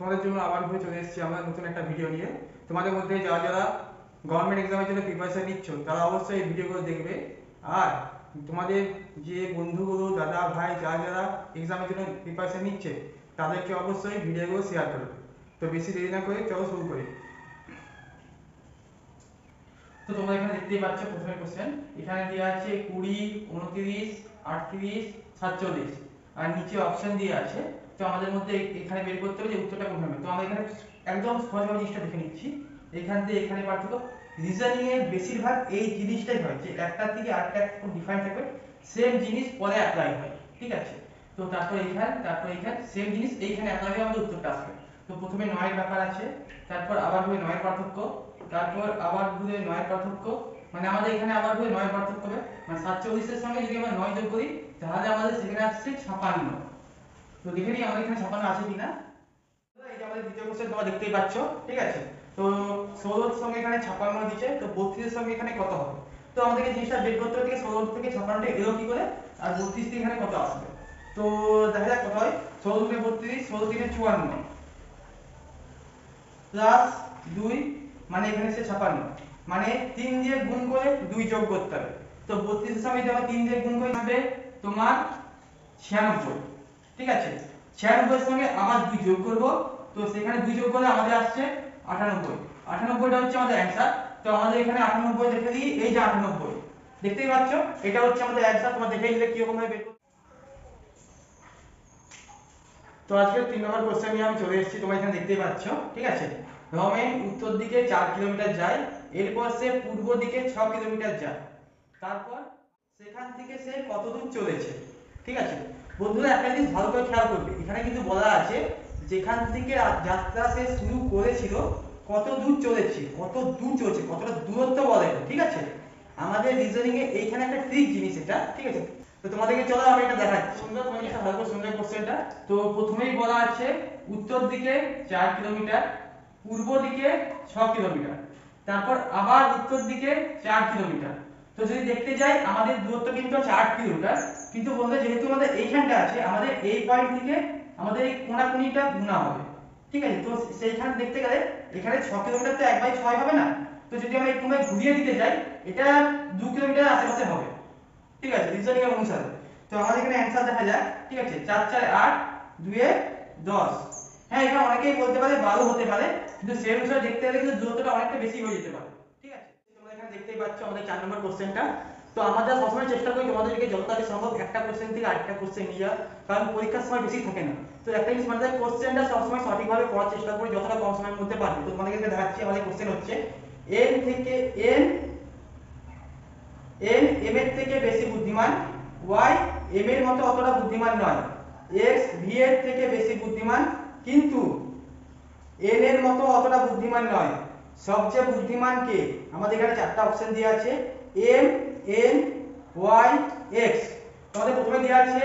তোমাদের জন্য আবার ঘুরে চলে এসেছি আমরা নতুন একটা ভিডিও নিয়ে। তোমাদের মধ্যে যারা যারা গভর্নমেন্ট এক্সামের জন্য প্রিপারেশন নিচ্ছ তারা অবশ্যই এই ভিডিওগুলো দেখবে। আর তোমাদের যে বন্ধুগুলো দাদা ভাই যারা যারা এক্সামের জন্য প্রিপারেশন নিচ্ছে তাদেরকে অবশ্যই ভিডিওগুলো শেয়ার করবে। তো বেশি দেরি না করে চলো শুরু করি। তো তোমরা এখানে দেখতেই পাচ্ছ প্রথমে কোশ্চেন এখানে দেওয়া আছে 20, 29, 38, 47 আর নিচে অপশন দিয়ে আছে। তো আমাদের মধ্যে এখানে বের করতে হবে যে উত্তরটা কোনটা হবে। তো আমরা এখানে একদম সহজভাবে জিনিসটা দেখে নিচ্ছি। এখান থেকে এখানে পার্থক্য রিজনিং এর বেশিরভাগ এই জিনিসটাই হয় যে একটার থেকে আরেকটা একটু ডিফারেন্ট থাকবে, সেম জিনিস পরে অ্যাপ্লাই হয়, ঠিক আছে। তো তারপর এখানে সেম জিনিস এইখানে অ্যাপ্লাই হয়ে আমাদের উত্তরটা আসবে। তো প্রথমে 9 এর ব্যাপার আছে, তারপর আবার ঘুরে 9 এর পার্থক্য, তারপর আবার ঘুরে 9 এর পার্থক্য, মানে আমাদের এখানে আবার ঘুরে 9 এর পার্থক্য হবে, মানে 47 এর সঙ্গে যদি আমরা 9 যোগ করি তাহলে আমাদের সেখানে আসছে 56। তো দেখে নিই আমাদের এখানে 56 আছে কিনা। এই যে আমাদের দ্বিতীয় কোশ্চেন তোমরা দেখতেই পাচ্ছ, ঠিক আছে। তো 16 এর সঙ্গে এখানে 56 দিয়েছে, তো 32 এর সঙ্গে এখানে কত হবে। তো আমাদেরকে জিনিসটা বের করতে হবে, 16 থেকে 56টা এলো কি করে আর 32 থেকে এখানে কত আসবে। তো দেখা যাক কত হয়। 16 থেকে 32, 16 থেকে 54 প্লাস 2 মানে এখানে সে 56, মানে 3 দিয়ে গুণ করে 2 যোগ করতে হবে। তো 32 এর সঙ্গে যদি আমরা 3 দিয়ে গুণ করি হবে তোমার 96, ঠিক আছে। 96 এর সঙ্গে আবার 2 যোগ করব, তো সেখানে 2 যোগ করলে আমাদের আসছে 98। 98টা হচ্ছে আমাদের অ্যানসার। তো আমাদের এখানে 98 লিখে দিই, এই যে 98 দেখতেই পাচ্ছ, এটা হচ্ছে আমাদের অ্যানসার। তোমরা দেখে নিলে কি রকম ভাবে বের করতে। তো আজকে 3 নম্বর কোশ্চেন নিয়ে আমি চলে এসেছি, তোমরা এখানে দেখতেই পাচ্ছ, ঠিক আছে। রমেন উত্তর দিকে 4 কিলোমিটার যায়, এরপর সে পূর্ব দিকে 6 কিলোমিটার যায়, তারপর সেখান থেকে সে কত দূর চলেছে, ঠিক আছে। বন্ধুরা একটা জিনিস ভালো করে খেয়াল করবে, এখানে কিন্তু বলা আছে যেখান থেকে যাত্রা সে শুরু করেছিল কত দূর চলেছে, কত দূর চলেছে, কতটা দূরত্ব বলেন, ঠিক আছে। আমাদের রিজনিং এ এইখানে একটা ট্রিক জিনিস এটা, ঠিক আছে। তো তোমাদেরকে চলো আমি এটা দেখাচ্ছি। সুন্দর তোমাকে ভালো করে সুন্দর কোশ্চেনটা। তো প্রথমেই বলা আছে উত্তর দিকে 4 কিলোমিটার, পূর্ব দিকে 6 কিলোমিটার, তারপর আবার উত্তর দিকে 4 কিলোমিটার। তো যদি দেখতে যাই আমাদের দূরত্ব কিন্তু আছে 8 কিলোমিটার, কিন্তু বলতে যেহেতু আমাদের এইখানটা আছে, আমাদের এই পয়েন্ট থেকে আমাদের এই কোণাকুণিটা গুণা হবে, ঠিক আছে। তো সেইখান দেখতে গেলে এখানে 6 কিলোমিটার তো 1/6 হবে না। তো যদি আমরা একটু ঘুরিয়ে দিতে যাই এটা 2 কিলোমিটার আশেপাশে হবে, ঠিক আছে, রিজনিং এর অনুসারে। তো আমাদের এখানে অ্যানসার দেখা যায়, ঠিক আছে, 4 4 8, 2 এ 10। হ্যাঁ, এখানে অনেকেই বলতে পারে 12 হতে পারে, কিন্তু সেই অনুসারে দেখতে গেলে কিন্তু দূরত্বটা অনেকটা বেশি হয়ে যেতে পারে, ঠিক আছে। তোমরা এখানে দেখতেই পাচ্ছ আমাদের 4 নম্বর কোশ্চেনটা। তো আমরা সবসময় চেষ্টা করি তোমাদেরকে যতটা সম্ভব একটা কোশ্চেন থেকে আরেকটা কোশ্চেন নিয়ে যাওয়া, কারণ পরীক্ষার সময় বেশি থাকে না। তো একটা জিনিস মানে কোশ্চেনটা সবসময় সঠিকভাবে পড়ার চেষ্টা করি যতটা কম সময়ের মধ্যে পারবে। তো তোমাদেরকে দেখাচ্ছি আমাদের কোশ্চেন হচ্ছে n থেকে n m এর থেকে বেশি বুদ্ধিমান, y m এর মতো অতটা বুদ্ধিমান নয়, x v এর থেকে বেশি বুদ্ধিমান কিন্তু n এর মতো অতটা বুদ্ধিমান নয়, সবচেয়ে বুদ্ধিমান কে। আমাদের এখানে চারটা অপশন দেওয়া আছে m n y x। তোমাদের প্রথমে দেওয়া আছে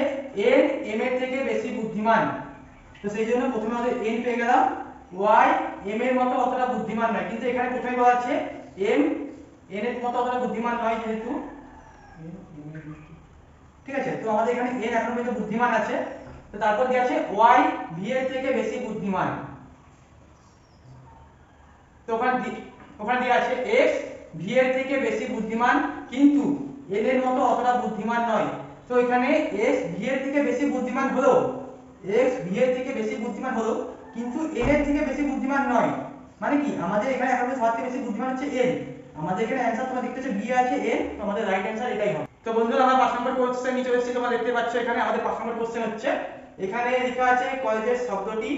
n m এর থেকে বেশি বুদ্ধিমান, তো সেই জন্য প্রথমে আমাদের n পেয়ে গেলাম, y m এর মতো অতটা বুদ্ধিমান নয়, কিন্তু এখানে প্রথমে বলা আছে m n এর মতো অতটা বুদ্ধিমান নয় যেহেতু, ঠিক আছে। তো আমাদের এখানে n এখন পর্যন্ত বুদ্ধিমান আছে। তো তারপর দেওয়া আছে y v এর থেকে বেশি বুদ্ধিমান, তো ওখানে দেওয়া আছে x v এর থেকে বেশি বুদ্ধিমান কিন্তু n এর মতো অতটা বুদ্ধিমান নয়। তো এখানে x v এর থেকে বেশি বুদ্ধিমান হলো, x v এর থেকে বেশি বুদ্ধিমান হলো কিন্তু n এর থেকে বেশি বুদ্ধিমান নয়, মানে কি আমাদের এখানে এখন সবচেয়ে বেশি বুদ্ধিমান হচ্ছে n। আমাদের এখানে অ্যানসার তোমরা দেখতে পাচ্ছ b আছে n, তো আমাদের রাইট অ্যানসার এটাই হবে। তো বন্ধুরা আমরা 5 নম্বর কোশ্চেন নিয়ে চলে এসেছি, তোমরা দেখতে পাচ্ছ এখানে আমাদের 5 নম্বর কোশ্চেন হচ্ছে এখানে লেখা আছে কলেজের শব্দটি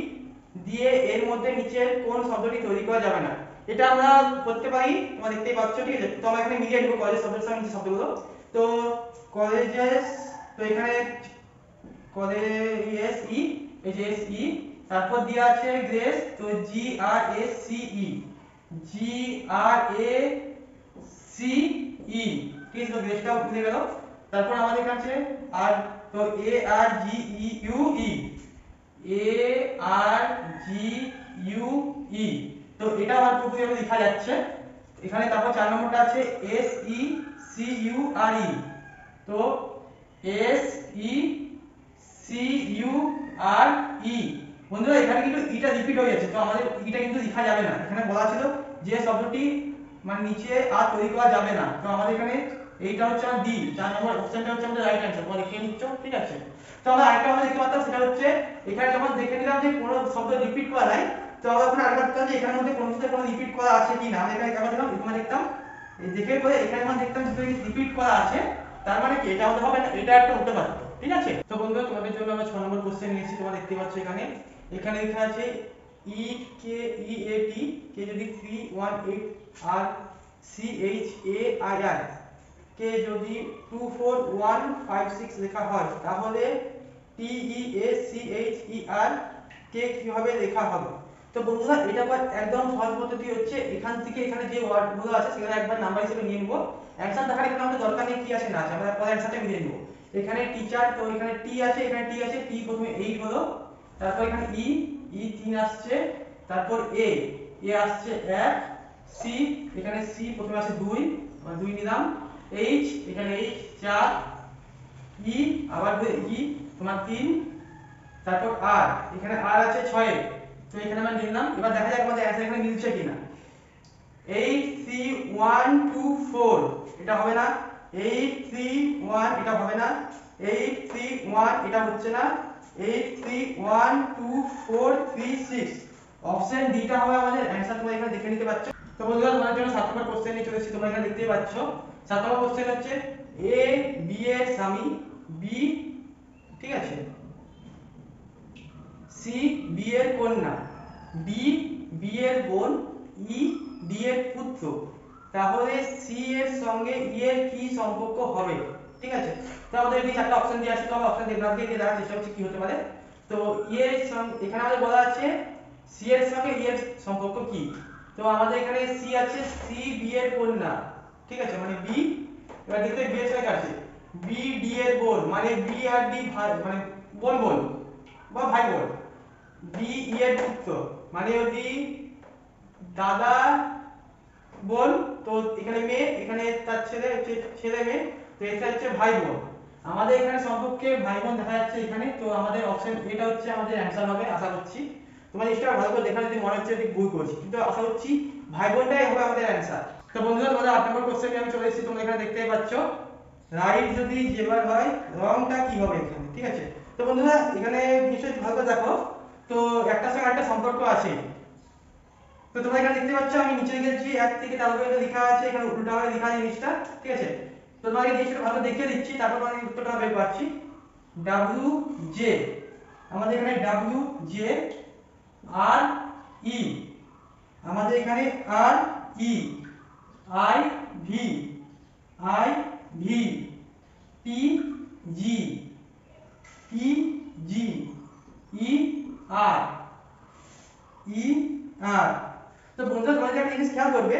দিয়ে এর মধ্যে নিচের কোন শব্দটি তৈরি করা যাবে না। এটা আমরা করতে পারি, তোমরা দেখতেই পাচ্ছ, ঠিক আছে। তো আমরা এখানে মিলিয়ে নেব কলেজের শব্দের সঙ্গে নিচের শব্দগুলো। তো কলেজেস, তো এখানে কলেজ ই, এই যে এস ই, তারপর দেওয়া আছে গ্রেস, তো G R S C E, G R A C E, ঠিক আছে। তো গ্রেসটাও ভুলে গেল। তারপর আমাদের কাছে আর, তো এ আর জি ই ইউ ই, এ আর জি ইউ ই, তো এটা আবার পুরোপুরি লেখা যাচ্ছে এখানে। তারপর 4 নম্বরটা আছে S E C U R E, তো S E C U R E, বন্ধুরা এখানে কিন্তু ইটা রিপিট হয়ে যাচ্ছে, তো আমাদের ইটা কিন্তু লেখা যাবে না। এখানে বলা ছিল যে শব্দটি মানে নিচে আর তৈরি করা যাবে না, তো আমাদের এখানে এইটা হচ্ছে আমার ডি, 4 নম্বর অপশনটা হচ্ছে আমাদের রাইট অ্যানসার। তোমরা দেখে নিচ্ছ, ঠিক আছে। তো আমরা আরেকটা আমরা দেখতে পাচ্ছি, সেটা হচ্ছে এখানে যখন দেখে নিলাম যে কোনো শব্দ রিপিট করা নাই, তো আমরা এখন আরেকটা দেখতে যে এখানের মধ্যে কোনো কিছু কোনো রিপিট করা আছে কি না। আমরা এখানে কেমন দেখলাম, এখানে দেখতাম এই দেখে পরে এখানে আমরা দেখতাম যে রিপিট করা আছে, তার মানে কি এটা হতে হবে না, এটা একটা হতে পারতো, ঠিক আছে। তো বন্ধুরা তোমাদের জন্য আমরা 6 নম্বর কোশ্চেন নিয়েছি। তোমরা দেখতে পাচ্ছ এখানে লেখা আছে ই কে ই এ টি কে যদি 318 আর সি এইচ এ আই আর কে যদি 24156 লেখা হয়, তাহলে টি ই এ সি এইচ ই আর কে কিভাবে লেখা হবে। তো বন্ধুরা এটা একদম সহজ পদ্ধতি হচ্ছে, এখান থেকে এখানে যে ওয়ার্ডগুলো আছে সেখানে একবার নাম্বার হিসেবে নিয়ে নিব। অ্যানসার দেখার এখানে আমাদের দরকার নেই কি আছে না আছে, আমরা পরে অ্যানসারটা মিলিয়ে নিব। এখানে টিচার, তো এখানে টি আছে, এখানে টি আছে, টি প্রথমে 8 হলো, তারপর এখানে ই 3 আসছে, তারপর এ আসছে 1, সি এখানে সি প্রথমে আছে 2, আমরা 2 নিলাম, এইচ এখানে এইচ 4, ই আবার ই তোমার 3, তারপর আর এখানে আর আছে 6, তো এখানে আমরা নিলাম। এবার দেখা যাক আমাদের অ্যানসার এখানে মিলছে কিনা। 8 3 1 2 4 এটা হবে না, 8 3 1 এটা হবে না, 8 3 1 এটা হচ্ছে না, 8 3 1 2 4 3 6 অপশন ডিটা হবে আমাদের অ্যানসার। তোমরা এখানে দেখে নিতে পারছো। তো বন্ধুরা তোমাদের জন্য 7 নম্বর কোশ্চেন নিয়ে চলে এসেছি, তোমরা এখানে দেখতেই পাচ্ছ। 7 নম্বর কোশ্চেন হচ্ছে এ বি এর স্বামী, বি ঠিক আছে, সি বি এর কন্যা, ডি বি এর বোন, ই ডি এর পুত্র, তাহলে সি এর সঙ্গে ই এর কি সম্পর্ক হবে, ঠিক আছে। তো আমাদের এই চারটা অপশন দিয়ে আছে, তো আমরা অপশন দেখলাম দিয়ে দেখার চেষ্টা করছি কি হতে পারে। তো ই এর সঙ্গে এখানে আমাদের বলা আছে সি এর সঙ্গে ই এর সম্পর্ক কি, তো আমাদের এখানে সি আছে, সি বি এর কন্যা, ঠিক আছে, মানে বি। এবার দেখতে বি এর সঙ্গে আছে বি ডি এর বোন, মানে বি আর ডি ভাই, মানে বোন বোন বা ভাই বোন। বি ই এর পুত্র, মানে যদি দাদা বোন, তো এখানে মেয়ে, এখানে তার ছেলে হচ্ছে ছেলে মেয়ে, তো এটা হচ্ছে ভাই বোন। আমাদের এখানে সম্পর্কে ভাই বোন দেখা যাচ্ছে এখানে, তো আমাদের অপশন এটা হচ্ছে আমাদের অ্যানসার হবে আশা করছি। তোমার জিনিসটা ভালো করে দেখা যদি মনে হচ্ছে যে ভুল করছি, কিন্তু আশা করছি ভাই বোনটাই হবে আমাদের অ্যানসার। তো বন্ধুরা তোমাদের 8 নম্বর কোশ্চেনে আমি চলে এসেছি, তোমরা এখানে দেখতেই পাচ্ছ রাইট যদি জেবার হয় রংটা কি হবে এখানে, ঠিক আছে। তো বন্ধুরা এখানে নিশ্চয়ই ভালো করে দেখো, তো একটার সঙ্গে একটা সম্পর্ক আছে। তো তোমরা এখানে দেখতে পাচ্ছ আমি নিচে লিখেছি 1 থেকে 4 পর্যন্ত লেখা আছে, এখানে উল্টা ভাবে লেখা আছে জিনিসটা, ঠিক আছে। তো তোমাকে জিনিসটা ভালো দেখিয়ে দিচ্ছি, তারপর আমি উত্তরটা বের করছি। ডাব্লিউ জে, আমাদের এখানে ডাব্লিউ জে, আর ই আমাদের এখানে আর ই, আই ভি, আই ভি, টি জি, টি জি, ই আর, ই আর। তো বন্ধুরা তোমরা একটা জিনিস খেয়াল করবে,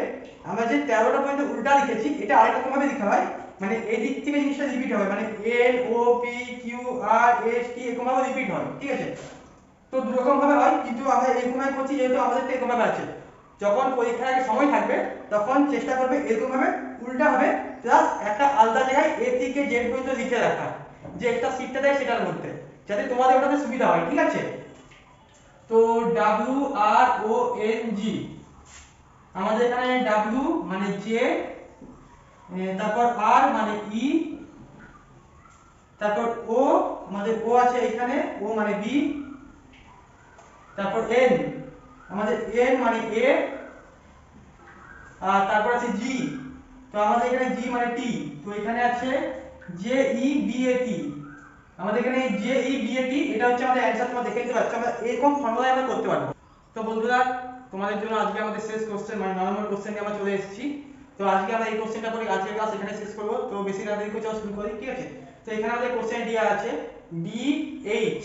আমরা যে 13টা পর্যন্ত উল্টা লিখেছি এটা আরেকটা রকম ভাবে লেখা হয়, মানে এই দিক থেকে জিনিসটা রিপিট হবে, মানে N O P Q R S T এরকম ভাবে রিপিট হয়, ঠিক আছে। তো দু রকম ভাবে হয়, কিন্তু আমরা এরকম ভাবে করছি যেহেতু আমাদের তো এরকম ভাবে আছে। যখন পরীক্ষার আগে সময় থাকবে তখন চেষ্টা করবে এরকম ভাবে উল্টা হবে, প্লাস একটা আলাদা জায়গায় এ থেকে জেড পর্যন্ত লিখে রাখা, যে একটা সিটটা দেয় সেটার মধ্যে, যাতে তোমাদের ওটাতে সুবিধা হয়, ঠিক আছে। তো W R O N G, আমাদের এখানে ডাব্লিউ মানে জে, তারপর আর মানে ই, তারপর ও আমাদের ও আছে এখানে, ও মানে বি, তারপর এন আমাদের এন মানে এ, আর তারপর আছে জি, তো আমাদের এখানে জি মানে টি, তো এখানে আছে জে ই বি এ টি, আমাদের এখানে জে ই বি এ টি, এটা হচ্ছে আমাদের অ্যানসার। তোমরা দেখে নিতে পাচ্ছ আমরা এরকম ফর্মুলায় আমরা করতে পারবো। তো বন্ধুরা তোমাদের জন্য আজকে আমাদের শেষ কোশ্চেন মানে 9 নম্বর কোশ্চেনে আমরা চলে এসেছি। তো আজকে আমরা এই কোশ্চেনটা করে আজকের ক্লাস এখানে শেষ করব, তো বেশি না দেরি করে চলো শুরু করি, ঠিক আছে। তো এখানে আমাদের কোশ্চেন দেয়া আছে ডি এইচ,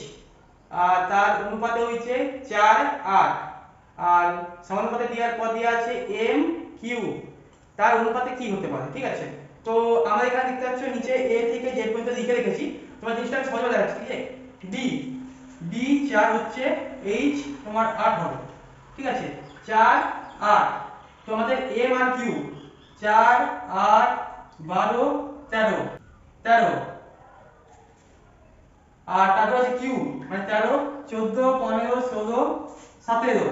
আর তার অনুপাতে হইছে 4 8, আর সমানুপাতে দেওয়ার পর দেয়া আছে এম কিউ, তার অনুপাতে কি হতে পারে, ঠিক আছে। তো আমরা এখানে দেখতে পাচ্ছ নিচে এ থেকে জেড পর্যন্ত লিখে রেখেছি, তোমার জিনিসটা আমি সহজভাবে দেখাচ্ছি, ঠিক আছে। ডি ডি 4 হচ্ছে, এইচ তোমার 8 হবে, ঠিক আছে, 4 8। তো আমাদের এম আর কিউ 4 8 12 13 13, আর তারপর আছে কিউ মানে 13 14 15 16 17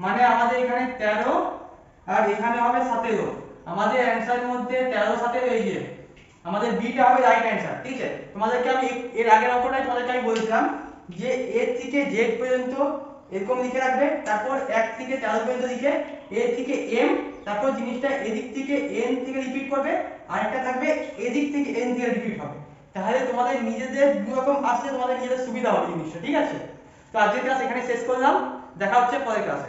মানে আমাদের এখানে 13 আর এখানে হবে 17 আমাদের অ্যানসারের মধ্যে 13 17 এই যে আমাদের বিটা হবে রাইট অ্যানসার ঠিক আছে তোমাদেরকে আমি এর আগের অঙ্কটাই তোমাদেরকে আমি বলেছিলাম যে a থেকে z পর্যন্ত এরকম লিখে রাখবে তারপর 1 থেকে 13 পর্যন্ত লিখে a থেকে m তারপর জিনিসটা এদিক থেকে n থেকে রিপিট করবে আর একটা থাকবে এদিক থেকে n থেকে রিপিট হবে তাহলে তোমাদের নিজেদের দুই রকম আসলে তোমাদের নিজেদের সুবিধা হবে জিনিসটা ঠিক আছে তো আজকের ক্লাস এখানে শেষ করলাম দেখা হচ্ছে পরের ক্লাসে